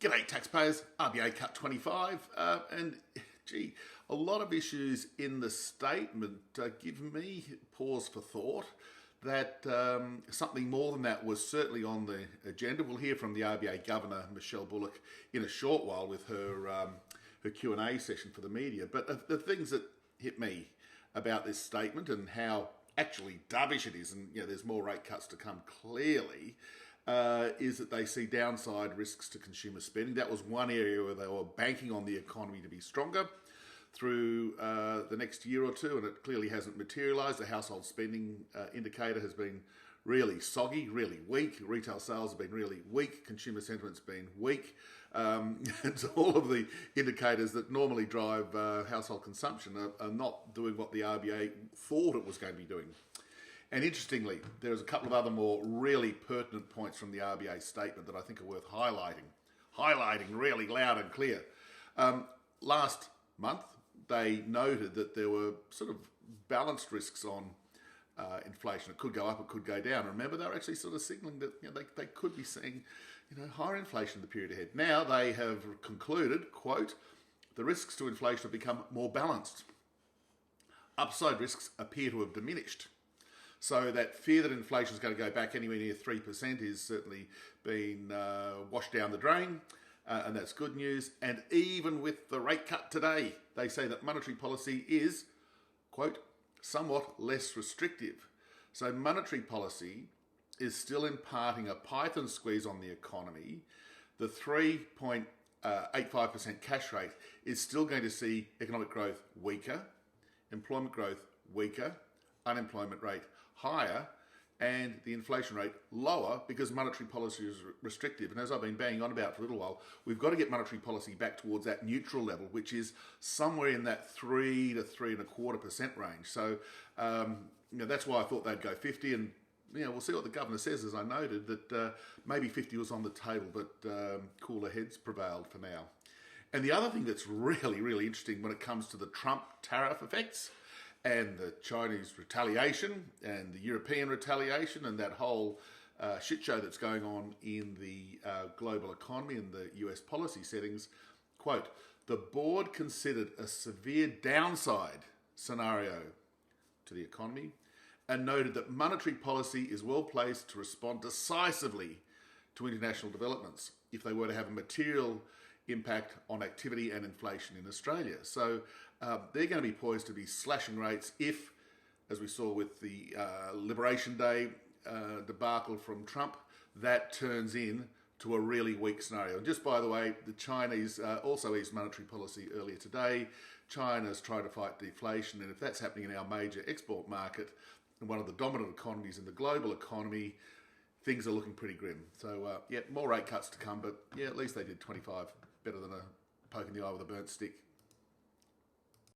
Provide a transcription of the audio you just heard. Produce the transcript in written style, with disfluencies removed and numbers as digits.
G'day taxpayers, RBA cut 25, and gee, a lot of issues in the statement give me pause for thought that something more than that was certainly on the agenda. We'll hear from the RBA Governor, Michelle Bullock, in a short while with her Q&A session for the media. But the things that hit me about this statement and how actually dovish it is, and there's more rate cuts to come clearly, is that they see downside risks to consumer spending. That was one area where they were banking on the economy to be stronger through the next year or two, and it clearly hasn't materialised. The household spending indicator has been really soggy, really weak. Retail sales have been really weak. Consumer sentiment's been weak. And so all of the indicators that normally drive household consumption are not doing what the RBA thought it was going to be doing. And interestingly, there's a couple of other more really pertinent points from the RBA statement that I think are worth highlighting really loud and clear. Last month, they noted that there were sort of balanced risks on inflation. It could go up, it could go down. Remember, they were actually sort of signalling that they could be seeing higher inflation in the period ahead. Now they have concluded, quote, the risks to inflation have become more balanced. Upside risks appear to have diminished. So that fear that inflation is going to go back anywhere near 3% is certainly been washed down the drain, and that's good news. And even with the rate cut today, they say that monetary policy is, quote, somewhat less restrictive. So monetary policy is still imparting a python squeeze on the economy. The 3.85% cash rate is still going to see economic growth weaker, employment growth weaker, unemployment rate higher, and the inflation rate lower because monetary policy is restrictive. And as I've been banging on about for a little while, we've got to get monetary policy back towards that neutral level, which is somewhere in that 3 to 3.25% range. So that's why I thought they'd go 50, and we'll see what the governor says. As I noted, that maybe 50 was on the table, but cooler heads prevailed for now. And the other thing that's really, really interesting when it comes to the Trump tariff effects and the Chinese retaliation and the European retaliation and that whole shit show that's going on in the global economy and the US policy settings, quote, the board considered a severe downside scenario to the economy and noted that monetary policy is well placed to respond decisively to international developments if they were to have a material impact on activity and inflation in Australia. So they're going to be poised to be slashing rates if, as we saw with the Liberation Day debacle from Trump, that turns in to a really weak scenario. And just by the way, the Chinese also eased monetary policy earlier today. China's trying to fight deflation, and if that's happening in our major export market and one of the dominant economies in the global economy, things are looking pretty grim. So more rate cuts to come, but at least they did 25. Better than a poke in the eye with a burnt stick.